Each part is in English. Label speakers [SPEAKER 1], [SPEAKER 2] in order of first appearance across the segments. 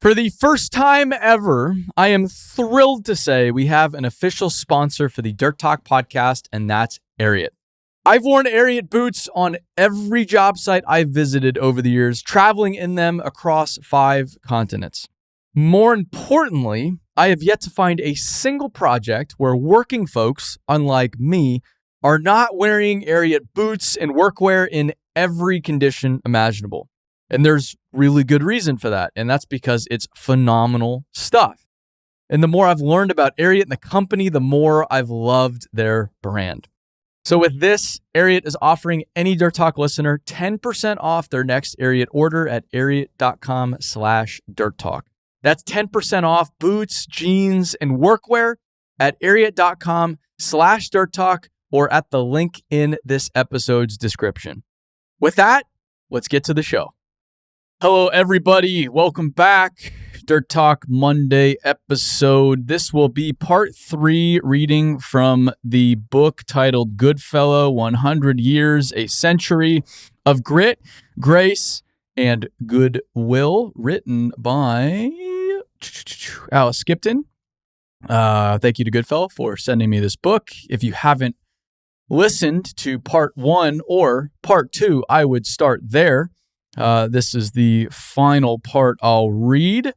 [SPEAKER 1] For the first time ever, I am thrilled to say we have an official sponsor for the Dirt Talk podcast, and that's Ariat. I've worn Ariat boots on every job site I've visited over the years, traveling in them across 5 continents. More importantly, I have yet to find a single project where working folks, unlike me, are not wearing Ariat boots and workwear in every condition imaginable. And there's really good reason for that, and that's because it's phenomenal stuff. And the more I've learned about Ariat and the company, the more I've loved their brand. So with this, Ariat is offering any Dirt Talk listener 10% off their next Ariat order at ariat.com/dirttalk. That's 10% off boots, jeans, and workwear at ariat.com/dirttalk or at the link in this episode's description. With that, let's get to the show. Hello, everybody. Welcome back. Dirt Talk Monday episode. This will be part 3 reading from the book titled Goodfellow, 100 Years, a Century of Grit, Grace, and Goodwill, written by Alice Skipton. Thank you to Goodfellow for sending me this book. If you haven't listened to part 1 or part 2, I would start there. This is the final part I'll read.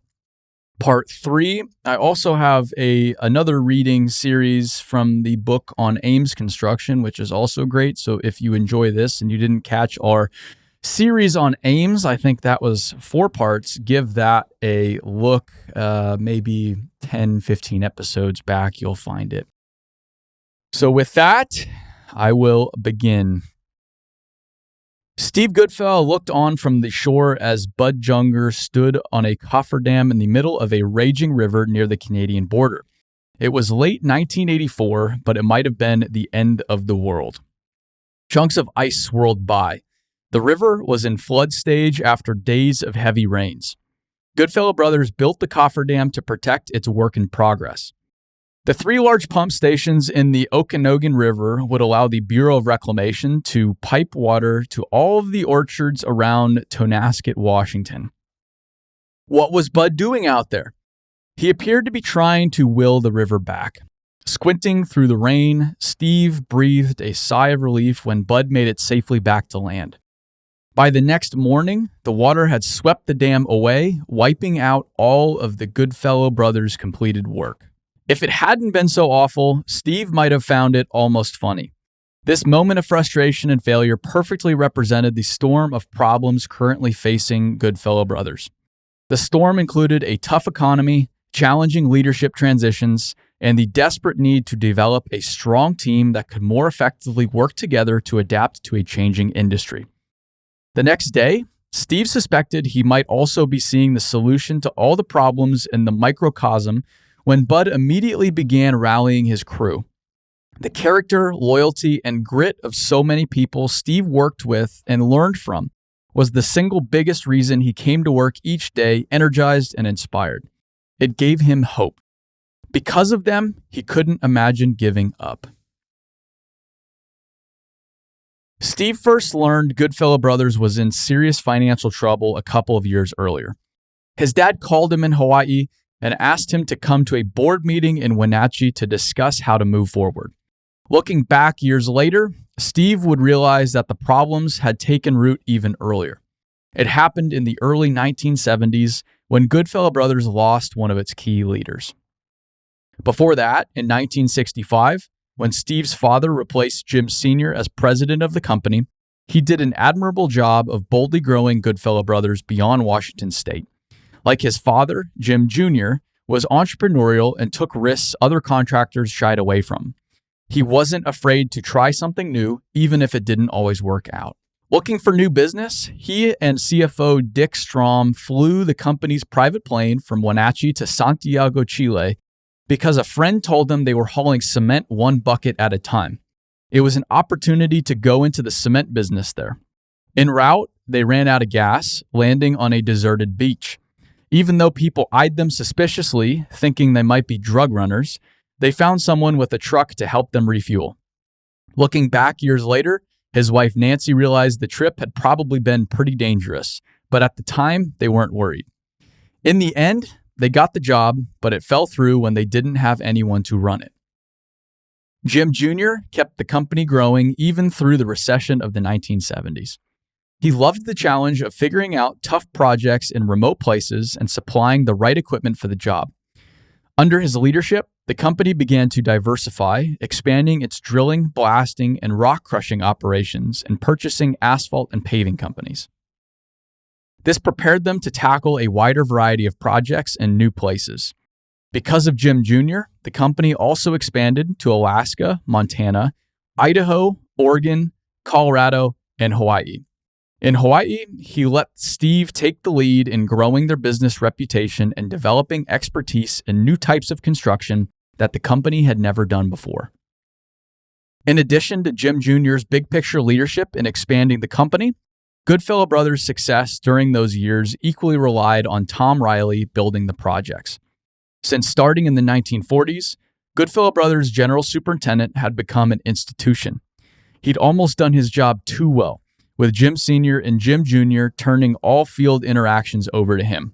[SPEAKER 1] Part 3. I also have another reading series from the book on Ames construction, which is also great. So if you enjoy this and you didn't catch our series on Ames, I think that was 4 parts. Give that a look. Maybe 10, 15 episodes back, you'll find it. So with that, I will begin. Steve Goodfellow looked on from the shore as Bud Junger stood on a cofferdam in the middle of a raging river near the Canadian border. It was late 1984, but it might have been the end of the world. Chunks of ice swirled by. The river was in flood stage after days of heavy rains. Goodfellow Brothers built the cofferdam to protect its work in progress. The 3 large pump stations in the Okanogan River would allow the Bureau of Reclamation to pipe water to all of the orchards around Tonasket, Washington. What was Bud doing out there? He appeared to be trying to will the river back. Squinting through the rain, Steve breathed a sigh of relief when Bud made it safely back to land. By the next morning, the water had swept the dam away, wiping out all of the Goodfellow Brothers' completed work. If it hadn't been so awful, Steve might have found it almost funny. This moment of frustration and failure perfectly represented the storm of problems currently facing Goodfellow Brothers. The storm included a tough economy, challenging leadership transitions, and the desperate need to develop a strong team that could more effectively work together to adapt to a changing industry. The next day, Steve suspected he might also be seeing the solution to all the problems in the microcosm when Bud immediately began rallying his crew. The character, loyalty, and grit of so many people Steve worked with and learned from was the single biggest reason he came to work each day energized and inspired. It gave him hope. Because of them, he couldn't imagine giving up. Steve first learned Goodfellow Brothers was in serious financial trouble a couple of years earlier. His dad called him in Hawaii and asked him to come to a board meeting in Wenatchee to discuss how to move forward. Looking back years later, Steve would realize that the problems had taken root even earlier. It happened in the early 1970s when Goodfellow Brothers lost one of its key leaders. Before that, in 1965, when Steve's father replaced Jim Sr. as president of the company, he did an admirable job of boldly growing Goodfellow Brothers beyond Washington state. Like his father, Jim Jr. was entrepreneurial and took risks other contractors shied away from. He wasn't afraid to try something new, even if it didn't always work out. Looking for new business, he and CFO Dick Strom flew the company's private plane from Wenatchee to Santiago, Chile, because a friend told them they were hauling cement 1 bucket at a time. It was an opportunity to go into the cement business there. En route, they ran out of gas, landing on a deserted beach. Even though people eyed them suspiciously, thinking they might be drug runners, they found someone with a truck to help them refuel. Looking back years later, his wife Nancy realized the trip had probably been pretty dangerous, but at the time, they weren't worried. In the end, they got the job, but it fell through when they didn't have anyone to run it. Jim Jr. kept the company growing even through the recession of the 1970s. He loved the challenge of figuring out tough projects in remote places and supplying the right equipment for the job. Under his leadership, the company began to diversify, expanding its drilling, blasting, and rock crushing operations and purchasing asphalt and paving companies. This prepared them to tackle a wider variety of projects in new places. Because of Jim Jr., the company also expanded to Alaska, Montana, Idaho, Oregon, Colorado, and Hawaii. In Hawaii, he let Steve take the lead in growing their business reputation and developing expertise in new types of construction that the company had never done before. In addition to Jim Jr.'s big picture leadership in expanding the company, Goodfellow Brothers' success during those years equally relied on Tom Riley building the projects. Since starting in the 1940s, Goodfellow Brothers' general superintendent had become an institution. He'd almost done his job too well, with Jim Sr. and Jim Jr. turning all field interactions over to him.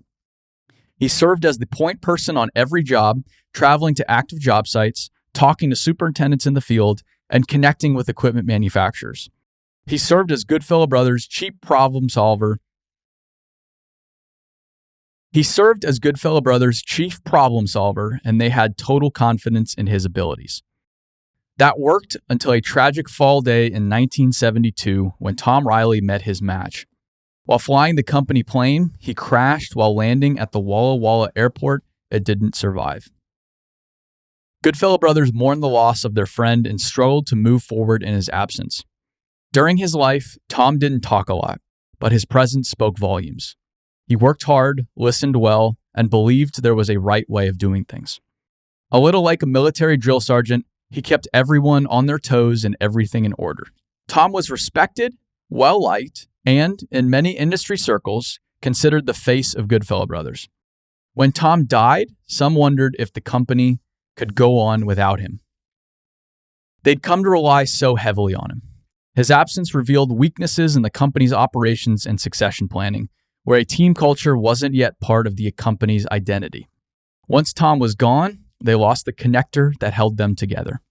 [SPEAKER 1] He served as the point person on every job, traveling to active job sites, talking to superintendents in the field, and connecting with equipment manufacturers. He served as Goodfellow Brothers' chief problem solver. And they had total confidence in his abilities. That worked until a tragic fall day in 1972 when Tom Riley met his match. While flying the company plane, he crashed while landing at the Walla Walla Airport and didn't survive. Goodfellow Brothers mourned the loss of their friend and struggled to move forward in his absence. During his life, Tom didn't talk a lot, but his presence spoke volumes. He worked hard, listened well, and believed there was a right way of doing things. A little like a military drill sergeant, he kept everyone on their toes and everything in order. Tom was respected, well-liked, and, in many industry circles, considered the face of Goodfellow Brothers. When Tom died, some wondered if the company could go on without him. They'd come to rely so heavily on him. His absence revealed weaknesses in the company's operations and succession planning, where a team culture wasn't yet part of the company's identity. Once Tom was gone, they lost the connector that held them together.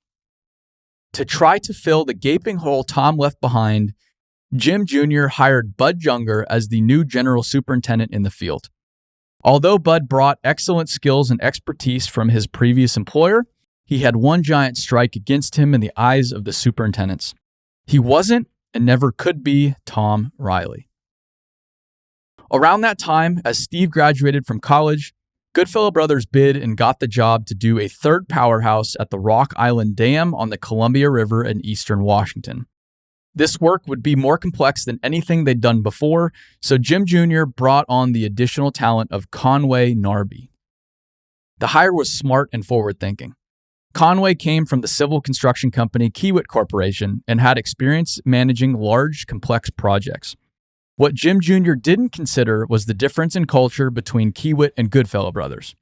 [SPEAKER 1] To try to fill the gaping hole Tom left behind, Jim Jr. hired Bud Younger as the new general superintendent in the field. Although Bud brought excellent skills and expertise from his previous employer, he had one giant strike against him in the eyes of the superintendents. He wasn't and never could be Tom Riley. Around that time, as Steve graduated from college, Goodfellow Brothers bid and got the job to do a third powerhouse at the Rock Island Dam on the Columbia River in eastern Washington. This work would be more complex than anything they'd done before, so Jim Jr. brought on the additional talent of Conway Narby. The hire was smart and forward-thinking. Conway came from the civil construction company Kiewit Corporation and had experience managing large, complex projects. What Jim Jr. didn't consider was the difference in culture between Kiewit and Goodfellow Brothers.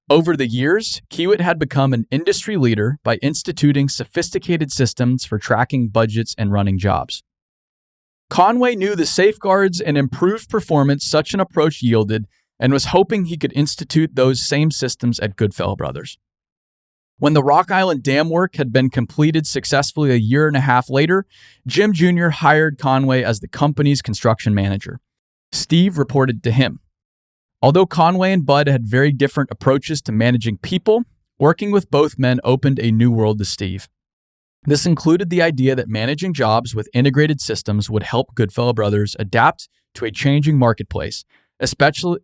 [SPEAKER 1] Over the years, Kiewit had become an industry leader by instituting sophisticated systems for tracking budgets and running jobs. Conway knew the safeguards and improved performance such an approach yielded and was hoping he could institute those same systems at Goodfellow Brothers. When the Rock Island Dam work had been completed successfully a year and a half later, Jim Jr. hired Conway as the company's construction manager. Steve reported to him. Although Conway and Bud had very different approaches to managing people, working with both men opened a new world to Steve. This included the idea that managing jobs with integrated systems would help Goodfellow Brothers adapt to a changing marketplace, especially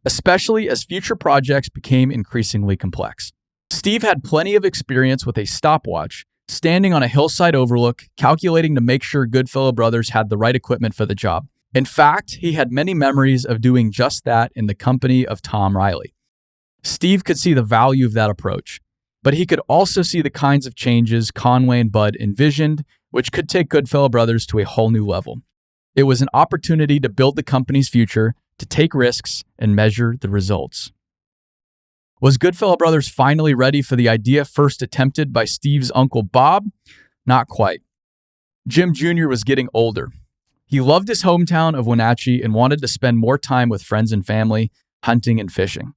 [SPEAKER 1] as future projects became increasingly complex. Steve had plenty of experience with a stopwatch, standing on a hillside overlook, calculating to make sure Goodfellow Brothers had the right equipment for the job. In fact, he had many memories of doing just that in the company of Tom Riley. Steve could see the value of that approach, but he could also see the kinds of changes Conway and Bud envisioned, which could take Goodfellow Brothers to a whole new level. It was an opportunity to build the company's future, to take risks, and measure the results. Was Goodfellow Brothers finally ready for the idea first attempted by Steve's uncle Bob? Not quite. Jim Jr. was getting older. He loved his hometown of Wenatchee and wanted to spend more time with friends and family, hunting and fishing.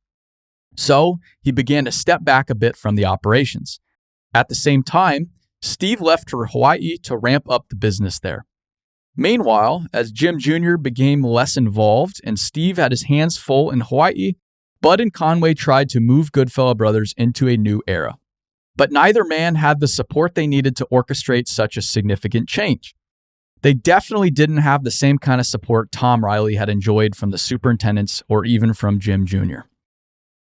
[SPEAKER 1] So he began to step back a bit from the operations. At the same time, Steve left for Hawaii to ramp up the business there. Meanwhile, as Jim Jr. became less involved and Steve had his hands full in Hawaii, Bud and Conway tried to move Goodfellow Brothers into a new era. But neither man had the support they needed to orchestrate such a significant change. They definitely didn't have the same kind of support Tom Riley had enjoyed from the superintendents or even from Jim Jr.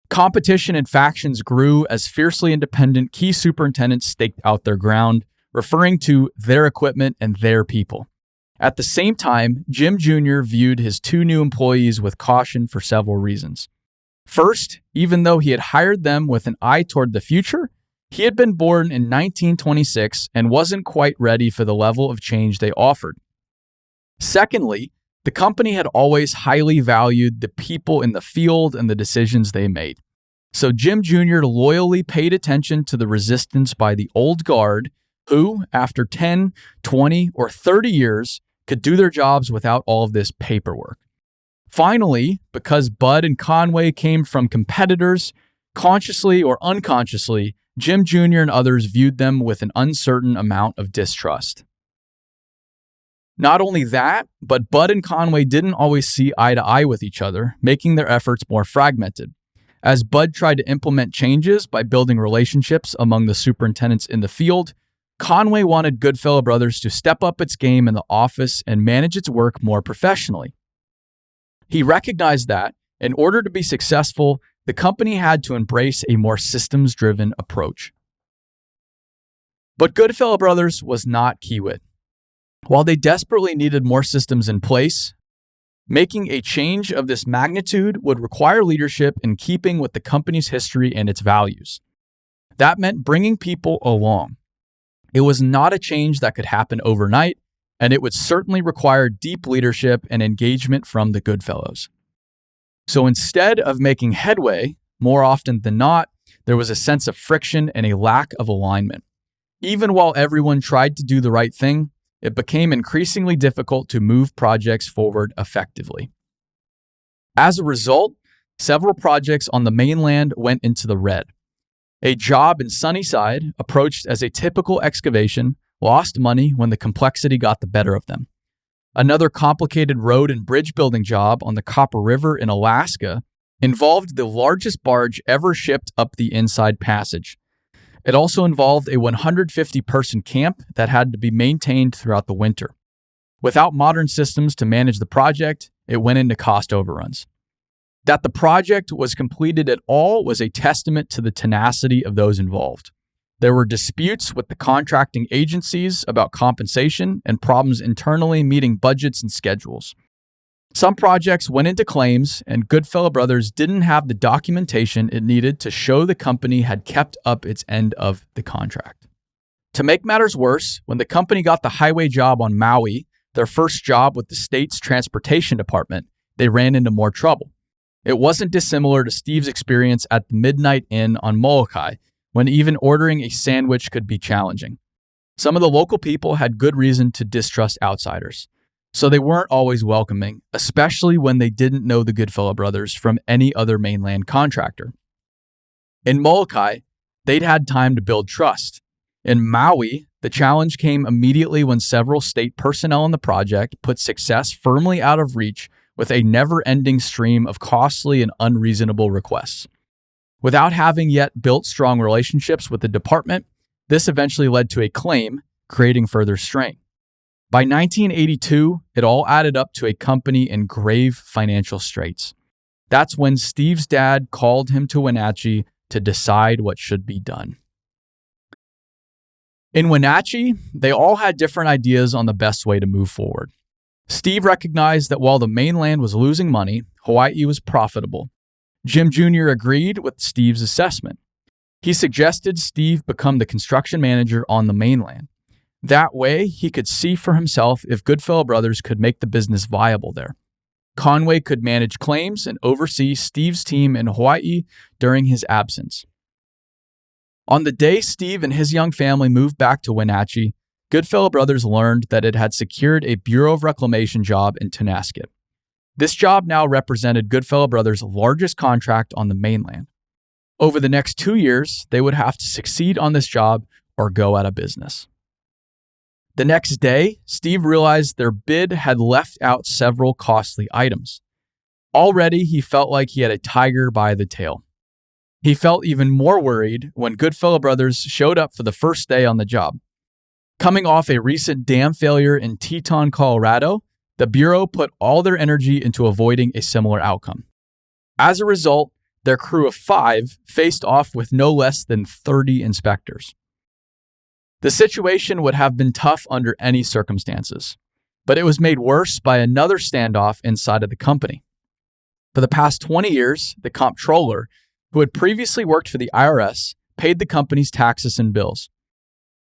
[SPEAKER 1] Competition and factions grew as fiercely independent key superintendents staked out their ground, referring to their equipment and their people. At the same time, Jim Jr. viewed his two new employees with caution for several reasons. First, even though he had hired them with an eye toward the future, he had been born in 1926 and wasn't quite ready for the level of change they offered. Secondly, the company had always highly valued the people in the field and the decisions they made. So Jim Jr. loyally paid attention to the resistance by the old guard who, after 10, 20, or 30 years, could do their jobs without all of this paperwork. Finally, because Bud and Conway came from competitors, consciously or unconsciously, Jim Jr. and others viewed them with an uncertain amount of distrust. Not only that, but Bud and Conway didn't always see eye to eye with each other, making their efforts more fragmented. As Bud tried to implement changes by building relationships among the superintendents in the field, Conway wanted Goodfellow Brothers to step up its game in the office and manage its work more professionally. He recognized that, in order to be successful, the company had to embrace a more systems-driven approach. But Goodfellow Brothers was not Kiewit. While they desperately needed more systems in place, making a change of this magnitude would require leadership in keeping with the company's history and its values. That meant bringing people along. It was not a change that could happen overnight, and it would certainly require deep leadership and engagement from the Goodfellows. So instead of making headway, more often than not, there was a sense of friction and a lack of alignment. Even while everyone tried to do the right thing, it became increasingly difficult to move projects forward effectively. As a result, several projects on the mainland went into the red. A job in Sunnyside, approached as a typical excavation, lost money when the complexity got the better of them. Another complicated road and bridge building job on the Copper River in Alaska involved the largest barge ever shipped up the Inside Passage. It also involved a 150-person camp that had to be maintained throughout the winter. Without modern systems to manage the project, it went into cost overruns. That the project was completed at all was a testament to the tenacity of those involved. There were disputes with the contracting agencies about compensation and problems internally meeting budgets and schedules. Some projects went into claims, and Goodfellow Brothers didn't have the documentation it needed to show the company had kept up its end of the contract. To make matters worse, when the company got the highway job on Maui, their first job with the state's transportation department, they ran into more trouble. It wasn't dissimilar to Steve's experience at the Midnight Inn on Molokai, when even ordering a sandwich could be challenging. Some of the local people had good reason to distrust outsiders, so they weren't always welcoming, especially when they didn't know the Goodfellow Brothers from any other mainland contractor. In Molokai, they'd had time to build trust. In Maui, the challenge came immediately when several state personnel on the project put success firmly out of reach with a never-ending stream of costly and unreasonable requests. Without having yet built strong relationships with the department, this eventually led to a claim, creating further strain. By 1982, it all added up to a company in grave financial straits. That's when Steve's dad called him to Wenatchee to decide what should be done. In Wenatchee, they all had different ideas on the best way to move forward. Steve recognized that while the mainland was losing money, Hawaii was profitable. Jim Jr. agreed with Steve's assessment. He suggested Steve become the construction manager on the mainland. That way, he could see for himself if Goodfellow Brothers could make the business viable there. Conway could manage claims and oversee Steve's team in Hawaii during his absence. On the day Steve and his young family moved back to Wenatchee, Goodfellow Brothers learned that it had secured a Bureau of Reclamation job in Tonasket. This job now represented Goodfellow Brothers' largest contract on the mainland. Over the next 2 years, they would have to succeed on this job or go out of business. The next day, Steve realized their bid had left out several costly items. Already, he felt like he had a tiger by the tail. He felt even more worried when Goodfellow Brothers showed up for the first day on the job. Coming off a recent dam failure in Teton, Colorado, the Bureau put all their energy into avoiding a similar outcome. As a result, their crew of 5 faced off with no less than 30 inspectors. The situation would have been tough under any circumstances, but it was made worse by another standoff inside of the company. For the past 20 years, the comptroller, who had previously worked for the IRS, paid the company's taxes and bills.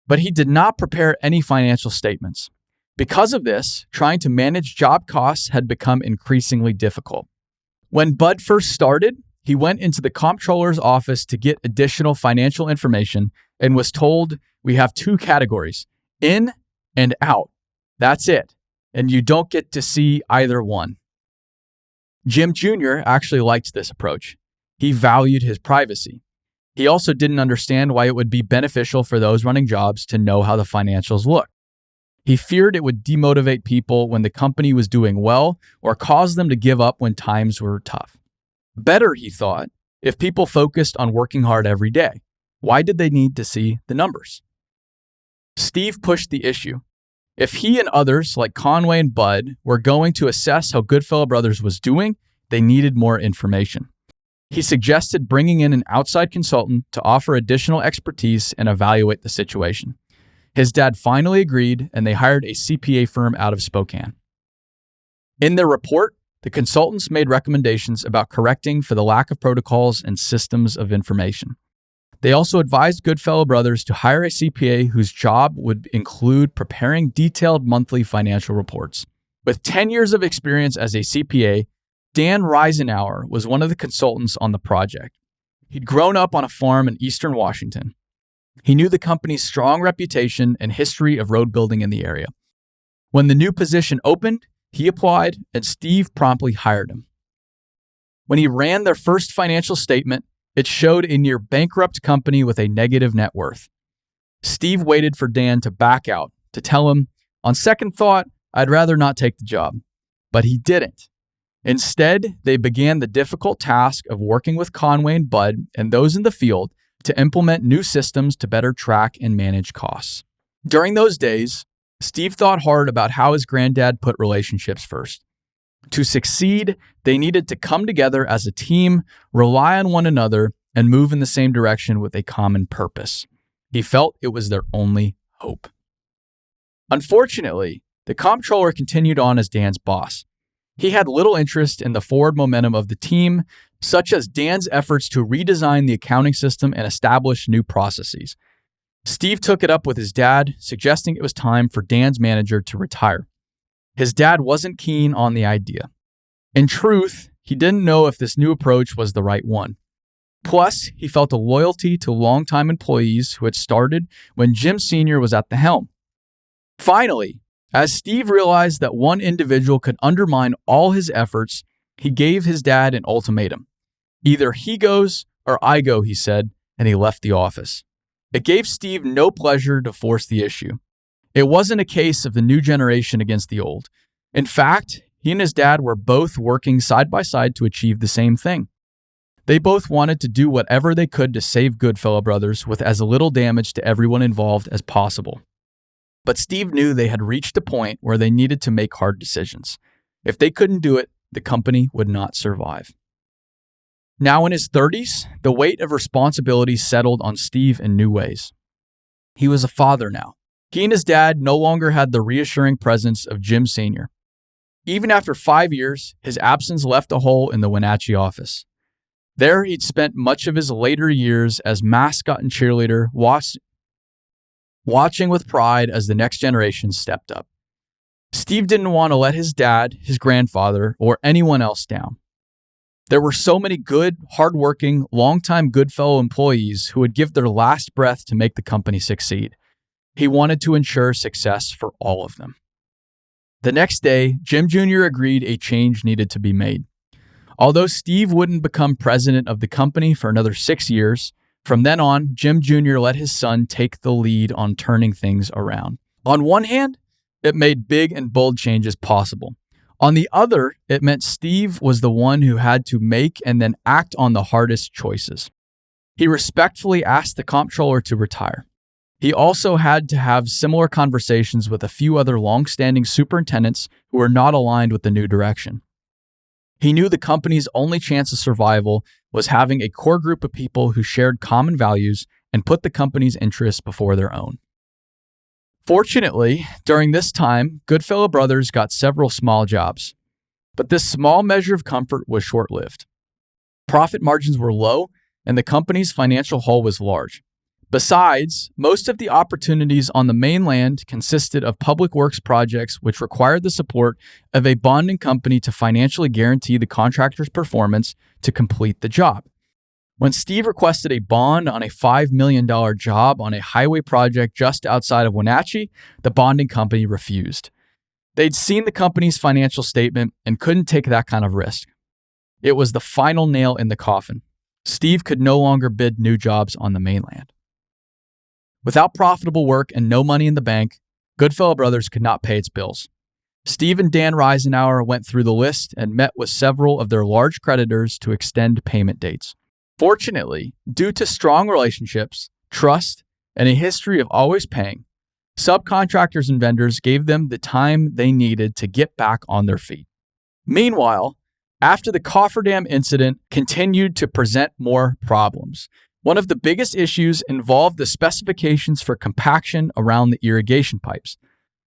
[SPEAKER 1] But he did not prepare any financial statements. Because of this, trying to manage job costs had become increasingly difficult. When Bud first started, he went into the comptroller's office to get additional financial information and was told, "We have 2 categories, in and out. That's it. And you don't get to see either one." Jim Jr. actually liked this approach. He valued his privacy. He also didn't understand why it would be beneficial for those running jobs to know how the financials look. He feared it would demotivate people when the company was doing well or cause them to give up when times were tough. Better, he thought, if people focused on working hard every day. Why did they need to see the numbers? Steve pushed the issue. If he and others like Conway and Bud were going to assess how Goodfellow Brothers was doing, they needed more information. He suggested bringing in an outside consultant to offer additional expertise and evaluate the situation. His dad finally agreed, and they hired a CPA firm out of Spokane. In their report, the consultants made recommendations about correcting for the lack of protocols and systems of information. They also advised Goodfellow Brothers to hire a CPA whose job would include preparing detailed monthly financial reports. With 10 years of experience as a CPA, Dan Reisenauer was one of the consultants on the project. He'd grown up on a farm in eastern Washington. He knew the company's strong reputation and history of road building in the area. When the new position opened, he applied, and Steve promptly hired him. When he ran their first financial statement, it showed a near bankrupt company with a negative net worth. Steve waited for Dan to back out, to tell him, "On second thought, I'd rather not take the job." But he didn't. Instead, they began the difficult task of working with Conway and Bud and those in the field to implement new systems to better track and manage costs. During those days, Steve thought hard about how his granddad put relationships first. To succeed, they needed to come together as a team, rely on one another, and move in the same direction with a common purpose. He felt it was their only hope. Unfortunately, the comptroller continued on as Dan's boss. He had little interest in the forward momentum of the team, such as Dan's efforts to redesign the accounting system and establish new processes. Steve took it up with his dad, suggesting it was time for Dan's manager to retire. His dad wasn't keen on the idea. In truth, he didn't know if this new approach was the right one. Plus, he felt a loyalty to longtime employees who had started when Jim Sr. was at the helm. Finally, as Steve realized that one individual could undermine all his efforts, he gave his dad an ultimatum. "Either he goes or I go," he said, and he left the office. It gave Steve no pleasure to force the issue. It wasn't a case of the new generation against the old. In fact, he and his dad were both working side by side to achieve the same thing. They both wanted to do whatever they could to save Goodfellow Brothers with as little damage to everyone involved as possible. But Steve knew they had reached a point where they needed to make hard decisions. If they couldn't do it, the company would not survive. Now in his 30s, the weight of responsibility settled on Steve in new ways. He was a father now. He and his dad no longer had the reassuring presence of Jim Sr. Even after 5 years, his absence left a hole in the Wenatchee office. There, he'd spent much of his later years as mascot and cheerleader, watching with pride as the next generation stepped up. Steve didn't want to let his dad, his grandfather, or anyone else down. There were so many good, hardworking, longtime Goodfellow employees who would give their last breath to make the company succeed. He wanted to ensure success for all of them. The next day, Jim Jr. agreed a change needed to be made. Although Steve wouldn't become president of the company for another 6 years, from then on, Jim Jr. let his son take the lead on turning things around. On one hand, it made big and bold changes possible. On the other, it meant Steve was the one who had to make and then act on the hardest choices. He respectfully asked the comptroller to retire. He also had to have similar conversations with a few other long-standing superintendents who were not aligned with the new direction. He knew the company's only chance of survival was having a core group of people who shared common values and put the company's interests before their own. Fortunately, during this time, Goodfellow Brothers got several small jobs. But this small measure of comfort was short-lived. Profit margins were low, and the company's financial hole was large. Besides, most of the opportunities on the mainland consisted of public works projects which required the support of a bonding company to financially guarantee the contractor's performance to complete the job. When Steve requested a bond on a $5 million job on a highway project just outside of Wenatchee, the bonding company refused. They'd seen the company's financial statement and couldn't take that kind of risk. It was the final nail in the coffin. Steve could no longer bid new jobs on the mainland. Without profitable work and no money in the bank, Goodfellow Brothers could not pay its bills. Steve and Dan Reisenauer went through the list and met with several of their large creditors to extend payment dates. Fortunately, due to strong relationships, trust, and a history of always paying, subcontractors and vendors gave them the time they needed to get back on their feet. Meanwhile, after the cofferdam incident continued to present more problems. One of the biggest issues involved the specifications for compaction around the irrigation pipes.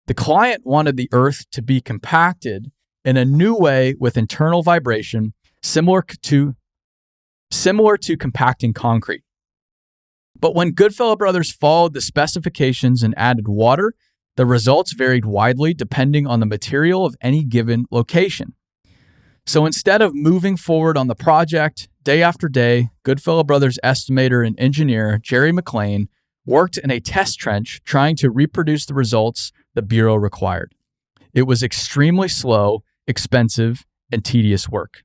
[SPEAKER 1] The client wanted the earth to be compacted in a new way with internal vibration similar to compacting concrete. But when Goodfellow Brothers followed the specifications and added water, the results varied widely depending on the material of any given location. So instead of moving forward on the project, day after day, Goodfellow Brothers estimator and engineer Jerry McLean worked in a test trench trying to reproduce the results the Bureau required. It was extremely slow, expensive, and tedious work.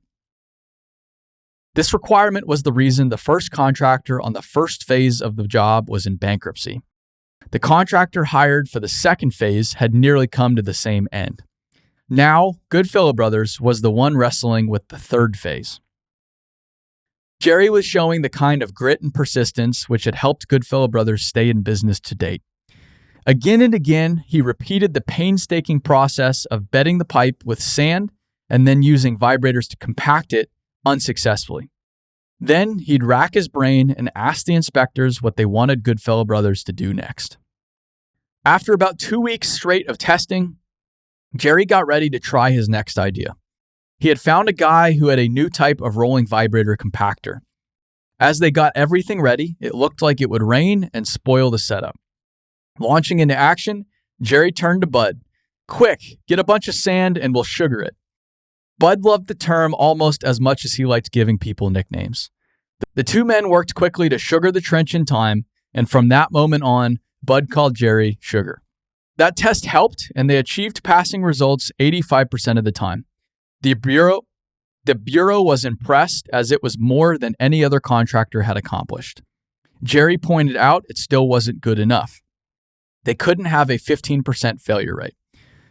[SPEAKER 1] This requirement was the reason the first contractor on the first phase of the job was in bankruptcy. The contractor hired for the second phase had nearly come to the same end. Now, Goodfellow Brothers was the one wrestling with the third phase. Jerry was showing the kind of grit and persistence which had helped Goodfellow Brothers stay in business to date. Again and again, he repeated the painstaking process of bedding the pipe with sand and then using vibrators to compact it unsuccessfully. Then he'd rack his brain and ask the inspectors what they wanted Goodfellow Brothers to do next. After about 2 weeks straight of testing, Jerry got ready to try his next idea. He had found a guy who had a new type of rolling vibrator compactor. As they got everything ready, it looked like it would rain and spoil the setup. Launching into action, Jerry turned to Bud. "Quick, get a bunch of sand and we'll sugar it." Bud loved the term almost as much as he liked giving people nicknames. The two men worked quickly to sugar the trench in time, and from that moment on, Bud called Jerry Sugar. That test helped, and they achieved passing results 85% of the time. The Bureau was impressed as it was more than any other contractor had accomplished. Jerry pointed out it still wasn't good enough. They couldn't have a 15% failure rate.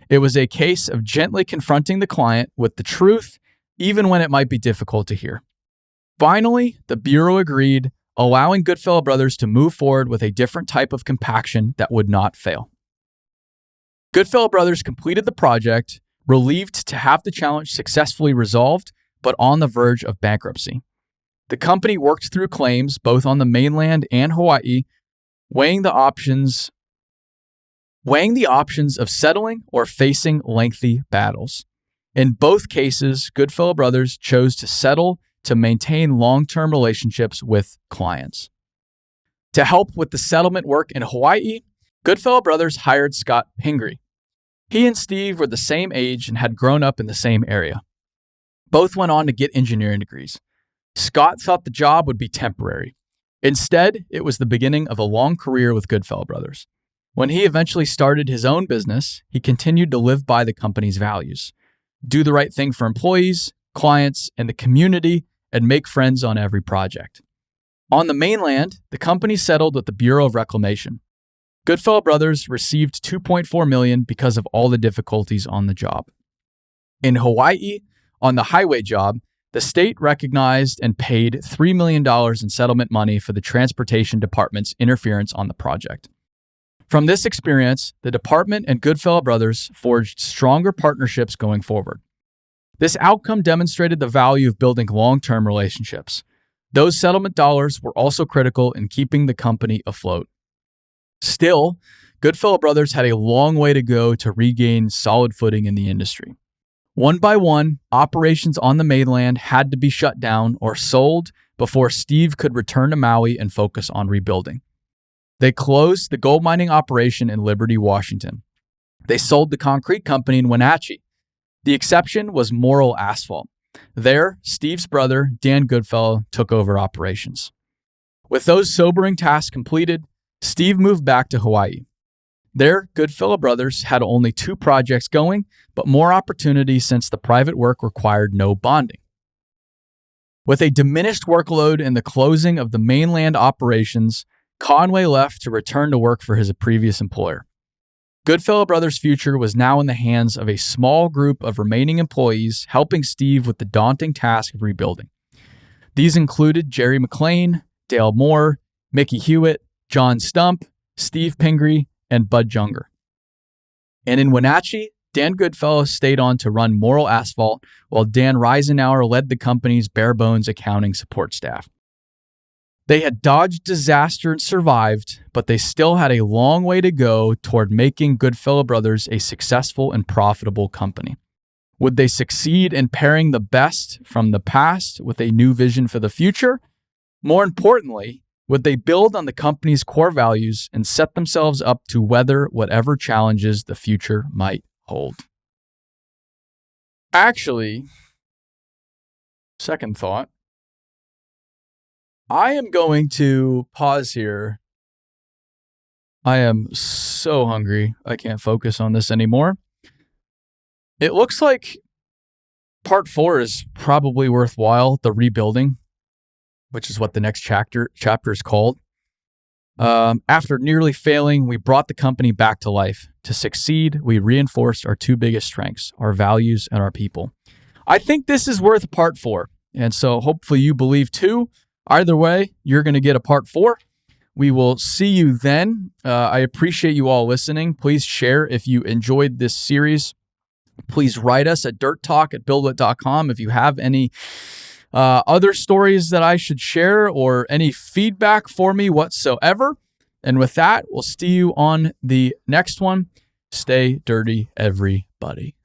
[SPEAKER 1] It was a case of gently confronting the client with the truth, even when it might be difficult to hear. Finally, the Bureau agreed, allowing Goodfellow Brothers to move forward with a different type of compaction that would not fail. Goodfellow Brothers completed the project, relieved to have the challenge successfully resolved, but on the verge of bankruptcy. The company worked through claims both on the mainland and Hawaii, weighing the options of settling or facing lengthy battles. In both cases, Goodfellow Brothers chose to settle to maintain long-term relationships with clients. To help with the settlement work in Hawaii, Goodfellow Brothers hired Scott Pingree. He and Steve were the same age and had grown up in the same area. Both went on to get engineering degrees. Scott thought the job would be temporary. Instead, it was the beginning of a long career with Goodfellow Brothers. When he eventually started his own business, he continued to live by the company's values. Do the right thing for employees, clients, and the community, and make friends on every project. On the mainland, the company settled with the Bureau of Reclamation. Goodfellow Brothers received $2.4 million because of all the difficulties on the job. In Hawaii, on the highway job, the state recognized and paid $3 million in settlement money for the transportation department's interference on the project. From this experience, the department and Goodfellow Brothers forged stronger partnerships going forward. This outcome demonstrated the value of building long-term relationships. Those settlement dollars were also critical in keeping the company afloat. Still, Goodfellow Brothers had a long way to go to regain solid footing in the industry. One by one, operations on the mainland had to be shut down or sold before Steve could return to Maui and focus on rebuilding. They closed the gold mining operation in Liberty, Washington. They sold the concrete company in Wenatchee. The exception was Morrill Asphalt. There, Steve's brother, Dan Goodfellow, took over operations. With those sobering tasks completed, Steve moved back to Hawaii. There, Goodfellow Brothers had only 2 projects going, but more opportunity since the private work required no bonding. With a diminished workload and the closing of the mainland operations, Conway left to return to work for his previous employer. Goodfellow Brothers' future was now in the hands of a small group of remaining employees helping Steve with the daunting task of rebuilding. These included Jerry McLean, Dale Moore, Mickey Hewitt, John Stump, Steve Pingree, and Bud Younger. And in Wenatchee, Dan Goodfellow stayed on to run Morrill Asphalt, while Dan Reisenauer led the company's bare-bones accounting support staff. They had dodged disaster and survived, but they still had a long way to go toward making Goodfellow Brothers a successful and profitable company. Would they succeed in pairing the best from the past with a new vision for the future? More importantly, would they build on the company's core values and set themselves up to weather whatever challenges the future might hold? Actually, second thought, I am going to pause here. I am so hungry. I can't focus on this anymore. It looks like part 4 is probably worthwhile, the rebuilding, which is what the next chapter is called. After nearly failing, we brought the company back to life. To succeed, we reinforced our 2 biggest strengths, our values and our people. I think this is worth part 4. And so hopefully you believe too. Either way, you're going to get a part 4. We will see you then. I appreciate you all listening. Please share if you enjoyed this series. Please write us at dirttalk@buildwit.com if you have any other stories that I should share or any feedback for me whatsoever. And with that, we'll see you on the next one. Stay dirty, everybody.